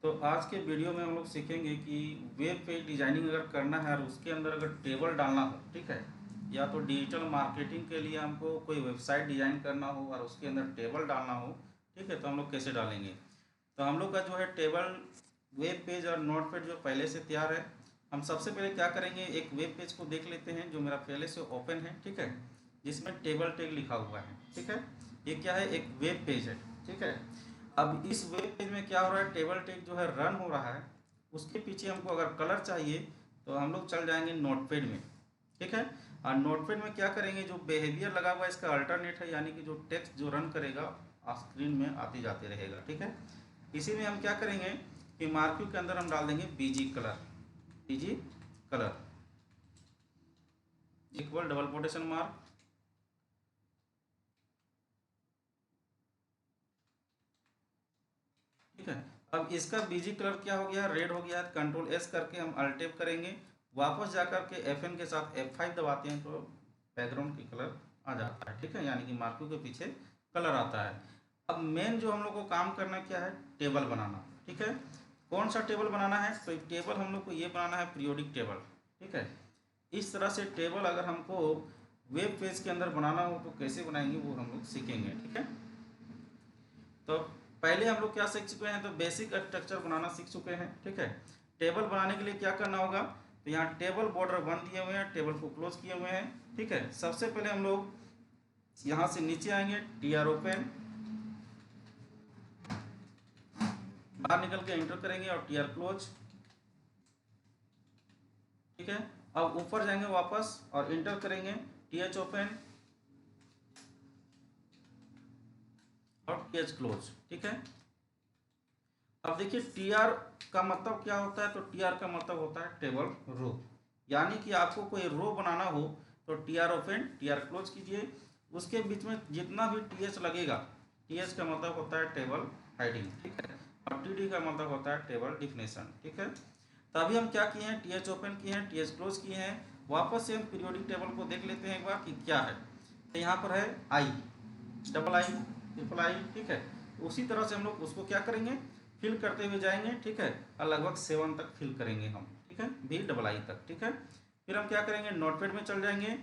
तो आज के वीडियो में हम लोग सीखेंगे कि वेब पेज डिजाइनिंग अगर करना है और उसके अंदर अगर टेबल डालना हो, ठीक है, या तो डिजिटल मार्केटिंग के लिए हमको कोई वेबसाइट डिजाइन करना हो और उसके अंदर टेबल डालना हो, ठीक है, तो हम लोग कैसे डालेंगे। तो हम लोग का जो है टेबल वेब पेज और नोट पेज जो पहले से तैयार है। हम सबसे पहले क्या करेंगे, एक वेब पेज को देख लेते हैं जो मेरा पहले से ओपन है, ठीक है, जिसमें टेबल टैग लिखा हुआ है, ठीक है। ये क्या है, एक वेब पेज है, ठीक है। अब इस वेब पेज में क्या हो रहा है, टेबल टैग जो है रन हो रहा है। उसके पीछे हमको अगर कलर चाहिए तो हम लोग चल जाएंगे नोटपैड में, ठीक है। और नोटपैड में क्या करेंगे, जो बिहेवियर लगा हुआ है इसका अल्टरनेट है, यानी कि जो टेक्स्ट जो रन करेगा स्क्रीन में आते जाते रहेगा, ठीक है। इसी में हम क्या करेंगे कि मार्क्यू के अंदर हम डाल देंगे BG colour, BG colour equal double quotation mark, ठीक है। अब इसका बीजी कलर क्या हो गया, रेड हो गया है। कंट्रोल एस करके हम अल्ट टैब करेंगे, वापस जाकर के Fn के साथ F5 दबाते हैं तो बैकग्राउंड की कलर आ जाता है, ठीक है, यानी कि मार्क्यू के पीछे कलर आता है। अब मेन जो हम लोग को काम करना क्या है, टेबल बनाना, ठीक है। कौन सा टेबल बनाना है, तो टेबल हम लोग को ये बनाना है पीरियोडिक टेबल, ठीक है। इस तरह से टेबल अगर हमको वेब पेज के अंदर बनाना हो तो कैसे बनाएंगे वो हम लोग सीखेंगे, ठीक है। तो पहले हम लोग क्या सीख चुके हैं, तो बेसिक स्ट्रक्चर बनाना सीख चुके हैं, ठीक है। टेबल बनाने के लिए क्या करना होगा, तो यहाँ टेबल बॉर्डर 1 दिए हुए हैं, टेबल को क्लोज किए हुए हैं, ठीक है। सबसे पहले हम लोग यहाँ से नीचे आएंगे, टीआर ओपन, बाहर निकल के एंटर करेंगे और टीआर क्लोज, ठीक है। अब ऊपर जाएंगे वापस और एंटर करेंगे, टीएच ओपन और टीएच क्लोज, ठीक है। अब देखिए टीआर का मतलब क्या होता है, तो टीआर का मतलब होता है टेबल रो, यानी कि आपको कोई रो बनाना हो तो टीआर ओपन टीआर क्लोज कीजिए। उसके बीच में जितना भी टीएच लगेगा, टीएच का मतलब होता है टेबल हाइडिंग, ठीक है, और टीडी का मतलब होता है टेबल डिफिनेशन, ठीक है। तो अभी हम क्या किए हैं, टीएच ओपन किए हैं, टीएच क्लोज किए हैं। वापस से हम पीरियोडिक टेबल को देख लेते हैं एक बार कि क्या है। तो यहाँ पर है आई, डबल आई, ट्रिपल आई, ठीक है। उसी तरह से हम लोग उसको क्या करेंगे, फिल करते हुए जाएंगे, ठीक है, और लगभग 7 तक फिल करेंगे हम, ठीक है, भी डबल आई तक, ठीक है। फिर हम क्या करेंगे, नोटपैड में चल जाएंगे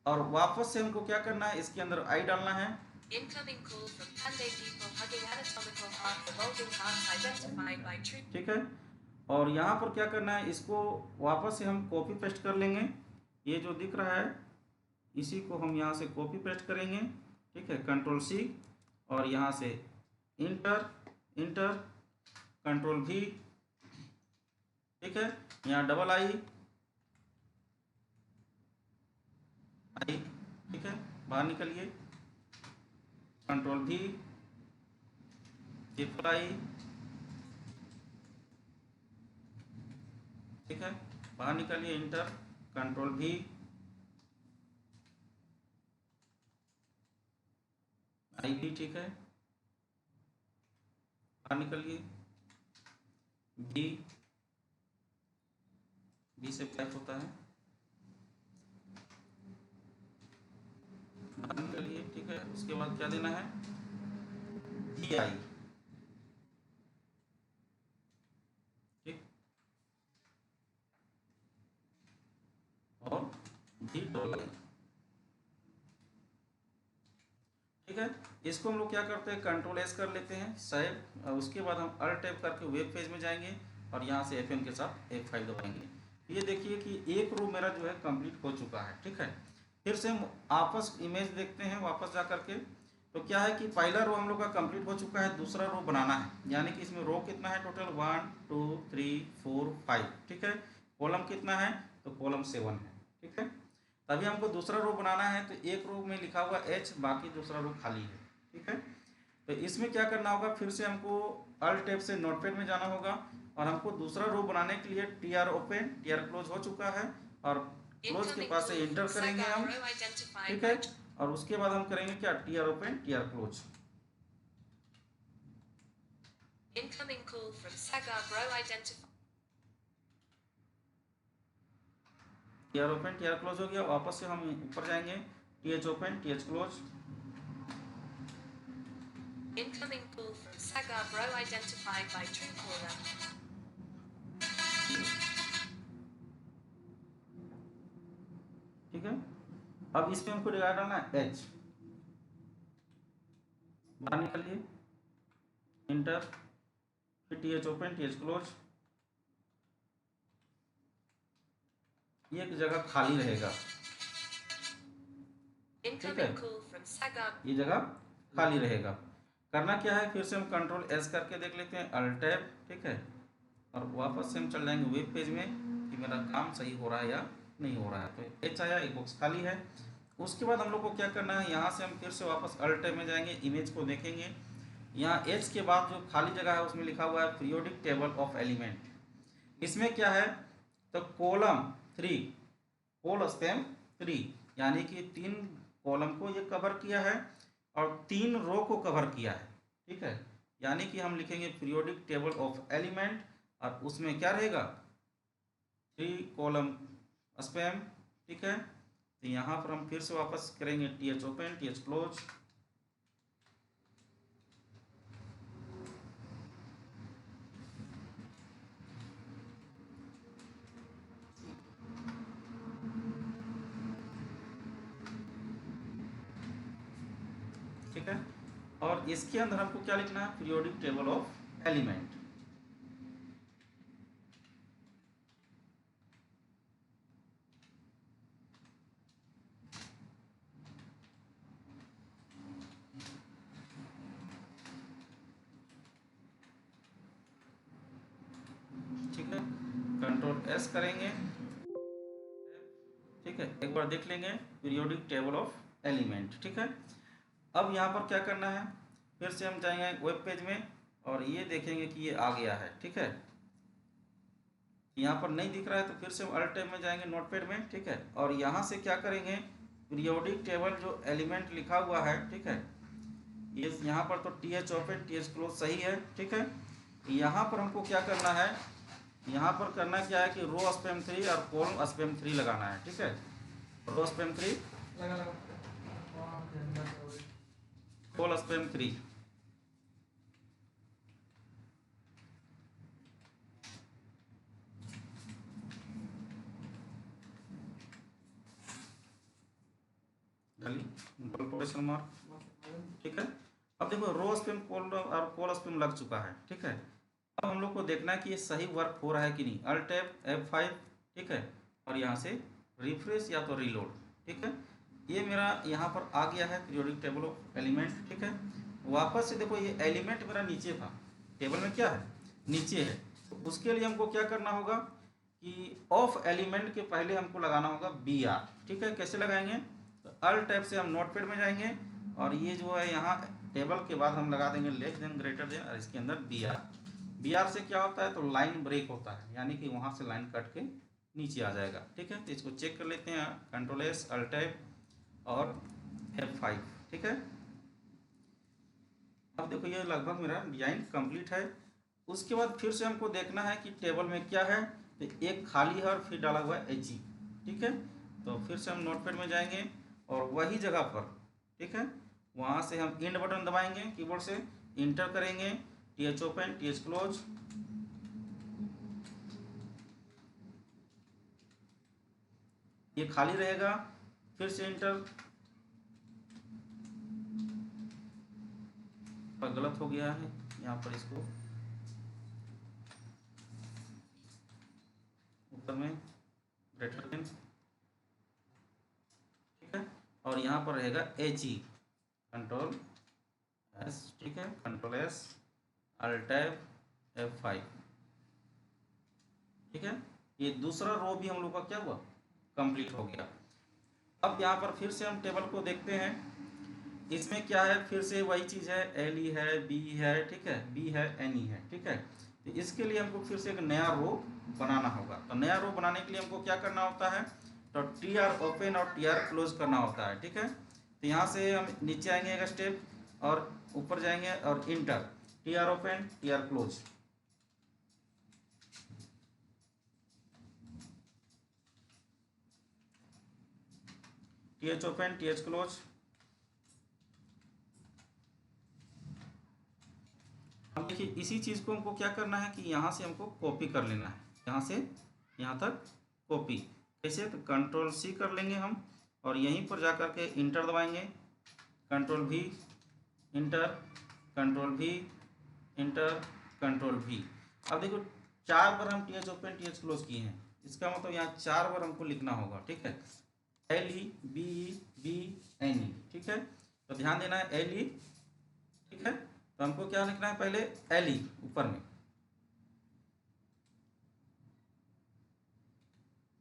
और वापस से हमको क्या करना है, इसके अंदर आई डालना है। Incoming call from Panday people hugging anatomical heart revolving hearts identified by true. ठीक है। और यहाँ पर क्या करना है, इसको वापस से हम कॉपी पेस्ट कर लेंगे। ये जो दिख रहा है इसी को हम यहाँ से कॉपी पेस्ट करेंगे, ठीक है, कंट्रोल सी, और यहाँ से इंटर, इंटर, कंट्रोल भी, ठीक है। यहाँ डबल आई, आई, ठीक है, बाहर निकलिए, कंट्रोल भी, ट्रिपल आई, ठीक है, बाहर निकलिए, इंटर, कंट्रोल भी, आई भी, ठीक है, बाहर निकलिए, बी, बी से टाइप होता है, बाहर निकलिए, ठीक है। उसके बाद क्या देना है, डी आई, ठीक, और डी डबल आई, ठीक है। इसको हम लोग क्या करते हैं, कंट्रोल एस कर लेते हैं सेव, और उसके बाद हम अल्ट टैब करके वेब पेज में जाएंगे और यहाँ से Fn के साथ F5 दबाएंगे। ये देखिए कि एक रो मेरा जो है कंप्लीट हो चुका है, ठीक है। फिर से हम आपस इमेज देखते हैं वापस जा करके, तो क्या है कि पहला रो हम लोग का कंप्लीट हो चुका है, दूसरा रो बनाना है, यानी कि इसमें रो कितना है टोटल, 1 2 3 4 5, ठीक है। कॉलम कितना है, तो कॉलम 7 है, ठीक है। तभी हमको दूसरा रो बनाना है, तो एक रो में लिखा हुआ H, बाकी दूसरा रो खाली है, ठीक है। तो इसमें क्या करना होगा, फिर से हमको अल्ट टैब से नोटपैड में जाना होगा और हमको दूसरा रो बनाने के लिए टीआर ओपन टीआर क्लोज हो चुका है और क्लोज के पास से इंटर करेंगे हम, ठीक है। और उसके बाद हम करेंगे क्या, TR open TR close, Incoming call from Saga Bro identified. TR open TR close हो गया। वापस से हम ऊपर जाएंगे, TH open TH close, Incoming call from Sagar Bro identified by Truecaller. ठीक है, अब इसमें हमको डालना है एच, बाहर निकालिए, इंटर, फिर T H open, T H close, ये एक जगह खाली रहेगा, Incoming call from Sagar. ये जगह खाली रहेगा। करना क्या है, फिर से हम कंट्रोल एस करके देख लेते हैं, अल्ट टैब, ठीक है, और वापस से हम चल जाएंगे वेब पेज में कि मेरा काम सही हो रहा है या नहीं हो रहा है। तो एच आया, एक बॉक्स खाली है। उसके बाद हम लोग को क्या करना है, यहाँ से हम फिर से वापस अल्ट टैब में जाएंगे, इमेज को देखेंगे, यहाँ एच के बाद जो खाली जगह है उसमें लिखा हुआ है पीरियोडिक टेबल ऑफ एलिमेंट। इसमें क्या है, तो कॉलम 3, होल स्पैम 3, यानी कि 3 कॉलम को ये कवर किया है और 3 रो को कवर किया है, ठीक है। यानी कि हम लिखेंगे पीरियोडिक टेबल ऑफ एलिमेंट और उसमें क्या रहेगा, 3 कॉलम स्पैम, ठीक है। तो यहाँ पर हम फिर से वापस करेंगे T H open, T H close, ठीक है। और इसके अंदर हमको क्या लिखना है, पीरियोडिक टेबल ऑफ एलिमेंट। ठीक है, कंट्रोल एस करेंगे, ठीक है, एक बार देख लेंगे पीरियोडिक टेबल ऑफ एलिमेंट, ठीक है। अब यहाँ पर क्या करना है, फिर से हम जाएंगे वेब पेज में और ये देखेंगे कि ये आ गया है, ठीक है। यहाँ पर नहीं दिख रहा है तो फिर से हम अल्ट टैब में जाएंगे नोटपैड में, ठीक है, और यहाँ से क्या करेंगे, पीरियोडिक टेबल जो एलिमेंट लिखा हुआ है, ठीक है, ये यहाँ पर तो T H open T H close सही है, ठीक है। यहाँ पर हमको क्या करना है, यहाँ पर करना क्या है कि रो स्पैम 3 और कॉलम स्पैम 3 लगाना है, ठीक है। रो स्पैम 3, कॉलम स्पैम 3, मार्क, ठीक है। अब देखो रो स्पैम कॉलम और कॉलम स्पैम लग चुका है, ठीक है। अब हम लोग को देखना है कि ये सही वर्क हो रहा है कि नहीं, अल्ट टैब F5, ठीक है, और यहाँ से रिफ्रेश या तो रीलोड, ठीक है। ये मेरा यहाँ पर आ गया है पीरियोडिक टेबल ऑफ एलिमेंट, ठीक है। वापस से देखो ये एलिमेंट मेरा नीचे था, टेबल में क्या है, नीचे है, तो उसके लिए हमको क्या करना होगा कि ऑफ एलिमेंट के पहले हमको लगाना होगा BR, ठीक है। कैसे लगाएंगे, तो अल्ट टैब से हम नोटपैड में जाएंगे और ये जो है यहाँ टेबल के बाद हम लगा देंगे लेस देन ग्रेटर देन और इसके अंदर BR से क्या होता है, तो लाइन ब्रेक होता है, यानी कि वहाँ से लाइन कट के नीचे आ जाएगा, ठीक है। तो इसको चेक कर लेते हैं, कंट्रोल एस, अल्ट टैब और F5, ठीक है। अब देखो ये लगभग मेरा डिजाइन कंप्लीट है। उसके बाद फिर से हमको देखना है कि टेबल में क्या है, तो एक खाली है और फिर डाला हुआ है HE, ठीक है। तो फिर से हम नोटपैड में जाएंगे और वही जगह पर, ठीक है, वहाँ से हम इंड बटन दबाएंगे कीबोर्ड से, इंटर करेंगे, T H open T H close, ये खाली रहेगा, फिर से इंटर, पर गलत हो गया है यहाँ पर, इसको ऊपर में ग्रेटर देन, ठीक है, और यहाँ पर रहेगा HE, कंट्रोल एस, ठीक है, control S, alt tab F5, ठीक है। ये दूसरा रो भी हम लोग का क्या हुआ, कंप्लीट हो गया। अब यहाँ पर फिर से हम टेबल को देखते हैं, इसमें क्या है, फिर से वही चीज़ है, LE है, B है, ठीक है, B है, NE है, ठीक है। तो इसके लिए हमको फिर से एक नया रो बनाना होगा। तो नया रो बनाने के लिए हमको क्या करना होता है, तो TR ओपन और TR क्लोज करना होता है, ठीक है। तो यहाँ से हम नीचे आएंगे एक स्टेप और ऊपर जाएंगे और inter, TR open TR close, TH open TH close, अब देखिए इसी चीज़ को हमको क्या करना है कि यहाँ से हमको कॉपी कर लेना है, यहाँ से यहाँ तक कॉपी। कैसे? तो कंट्रोल सी कर लेंगे हम और यहीं पर जा कर के इंटर दबाएंगे, कंट्रोल भी इंटर, कंट्रोल भी इंटर, कंट्रोल भी। अब देखो 4 बार हम T H open T H close किए हैं, इसका मतलब यहाँ 4 बार हमको लिखना होगा, ठीक है। LEBBNE, ठीक है। तो ध्यान देना है LE, ठीक है। तो हमको क्या लिखना है पहले LE ऊपर में,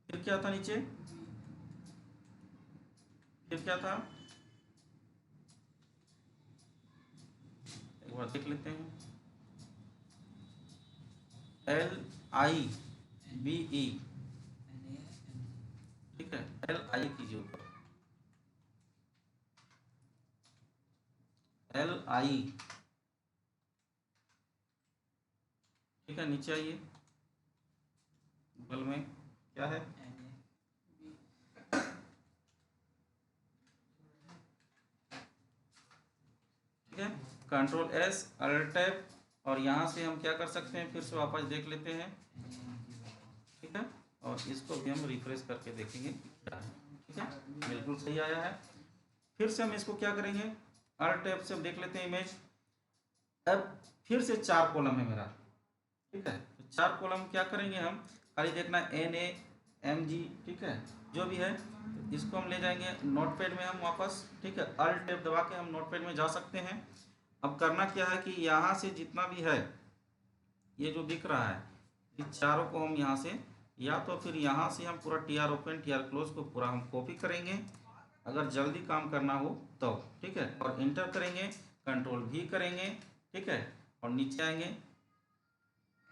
फिर क्या था नीचे, फिर क्या था, एक बार देख लेते हैं। LIBE, ठीक है। LI कीजिए ऊपर, LI, ठीक है। नीचे आइए, बगल में क्या है, ठीक है। कंट्रोल S, अल्ट टैब, और यहाँ से हम क्या कर सकते हैं, फिर से वापस देख लेते हैं, ठीक है। और इसको भी हम रिफ्रेश करके देखेंगे क्या है, ठीक है। बिल्कुल सही आया है। फिर से हम इसको क्या करेंगे, अल्ट टैब से हम देख लेते हैं इमेज। अब फिर से 4 कॉलम है मेरा, ठीक है। तो 4 कॉलम क्या करेंगे हम, खाली देखना NAMG, ठीक है, जो भी है। तो इसको हम ले जाएंगे नोटपैड में हम वापस, ठीक है। अल्ट टैब दबा के हम नोटपैड में जा सकते हैं। अब करना क्या है कि यहाँ से जितना भी है ये जो दिख रहा है, इस चारों को हम यहाँ से, या तो फिर यहाँ से हम पूरा TR ओपन TR क्लोज को पूरा हम कॉपी करेंगे अगर जल्दी काम करना हो तो, ठीक है। और इंटर करेंगे, कंट्रोल भी करेंगे, ठीक है। और नीचे आएंगे,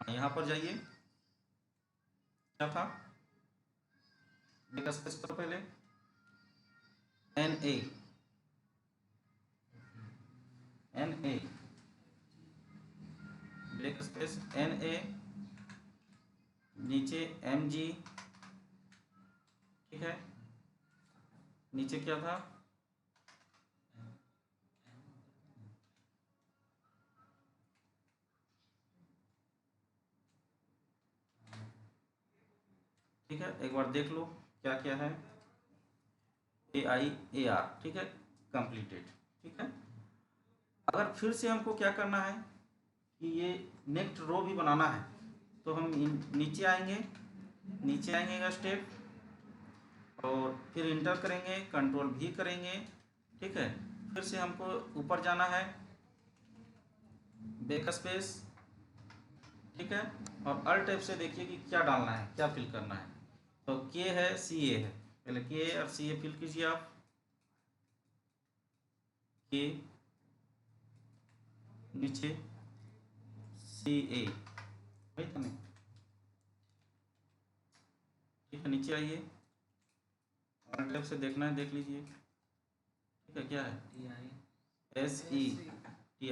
यहाँ पर जाइए, क्या था, स्पेस पर पहले NA, ब्रेक स्पेस NA, नीचे MG, ठीक है। नीचे क्या था, ठीक है। एक बार देख लो क्या क्या है, AIAR, ठीक है, कंप्लीटेड, ठीक है। अगर फिर से हमको क्या करना है कि ये नेक्स्ट रो भी बनाना है, तो हम नीचे आएंगे, नीचे आएंगे स्टेप, और फिर इंटर करेंगे, कंट्रोल भी करेंगे, ठीक है। फिर से हमको ऊपर जाना है, बैक स्पेस, ठीक है। और अल्ट टैब से देखिए कि क्या डालना है, क्या फिल करना है। तो K है, CA है, पहले K और CA फिल कीजिए आप, K, नीचे CA, वही था नहीं, ठीक है। नीचे आइए, अल्ट टैब से देखना है, देख लीजिए, ठीक है। क्या है, SETI, ठीक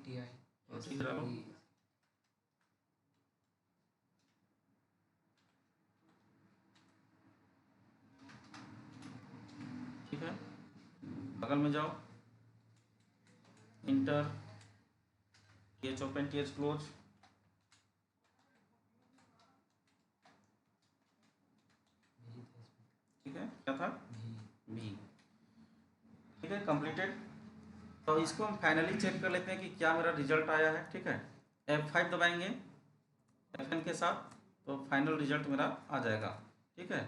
है। ठीक है, बगल में जाओ, inter, TH open TH close, ठीक है। क्या था, V, ठीक है, कंप्लीटेड। तो इसको हम फाइनली चेक कर लेते हैं कि क्या मेरा रिजल्ट आया है, ठीक है। F5 दबाएंगे FN के साथ, तो फाइनल रिजल्ट मेरा आ जाएगा, ठीक है।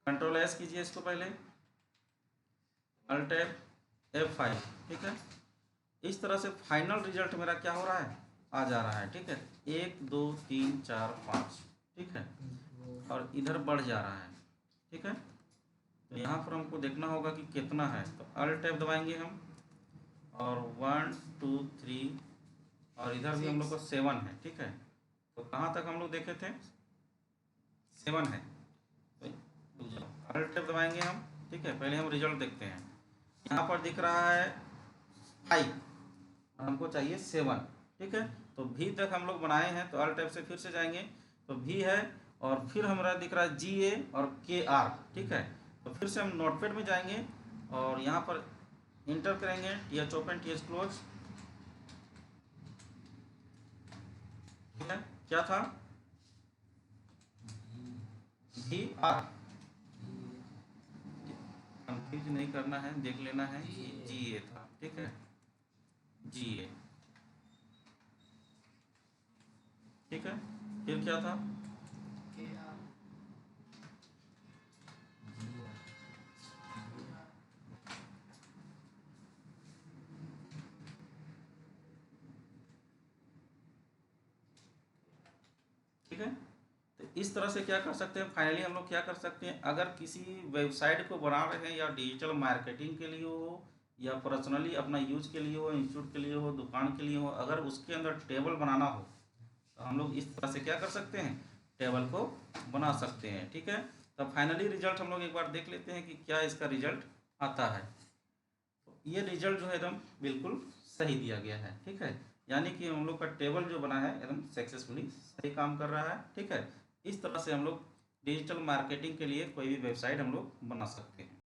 कंट्रोल S कीजिए इसको पहले, अल्ट टैब F5, ठीक है। इस तरह से फाइनल रिजल्ट मेरा क्या हो रहा है, आ जा रहा है, ठीक है। 1 2 3 4 5, ठीक है। और इधर बढ़ जा रहा है, ठीक है। तो यहाँ पर हमको देखना होगा कि कितना है, तो अल्ट टैब दबाएंगे हम, और 1 2 3, और इधर भी हम लोग को 7 है, ठीक है। तो कहाँ तक हम लोग देखे थे, 7 है। तो अल्ट टैब दबाएंगे हम, ठीक है। पहले हम रिजल्ट देखते हैं, यहाँ पर दिख रहा है 5, हमको चाहिए 7, ठीक है। तो भी तक हम लोग बनाए हैं, तो अल्ट टैब से फिर से जाएंगे, तो भी है, और फिर हमारा दिख रहा है GA और KR, ठीक है। तो फिर से हम नोटपैड में जाएंगे और यहाँ पर इंटर करेंगे, TH ओपन TH क्लोज, क्या था, VR, कंफ्यूज नहीं करना है, देख लेना है कि GA था, ठीक है, GA, ठीक है। फिर क्या था, ठीक है। तो इस तरह से क्या कर सकते हैं, फाइनली हम लोग क्या कर सकते हैं, अगर किसी वेबसाइट को बना रहे हैं या डिजिटल मार्केटिंग के लिए हो या पर्सनली अपना यूज के लिए हो, इंस्टीट्यूट के लिए हो, दुकान के लिए हो, अगर उसके अंदर टेबल बनाना हो तो हम लोग इस तरह से क्या कर सकते हैं, टेबल को बना सकते हैं, ठीक है। तो फाइनली रिजल्ट हम लोग एक बार देख लेते हैं कि क्या इसका रिजल्ट आता है। तो ये रिजल्ट जो है एकदम बिल्कुल सही दिया गया है, ठीक है, यानी कि हम लोग का टेबल जो बना है एकदम सक्सेसफुली सही काम कर रहा है, ठीक है। इस तरह से हम लोग डिजिटल मार्केटिंग के लिए कोई भी वेबसाइट हम लोग बना सकते हैं।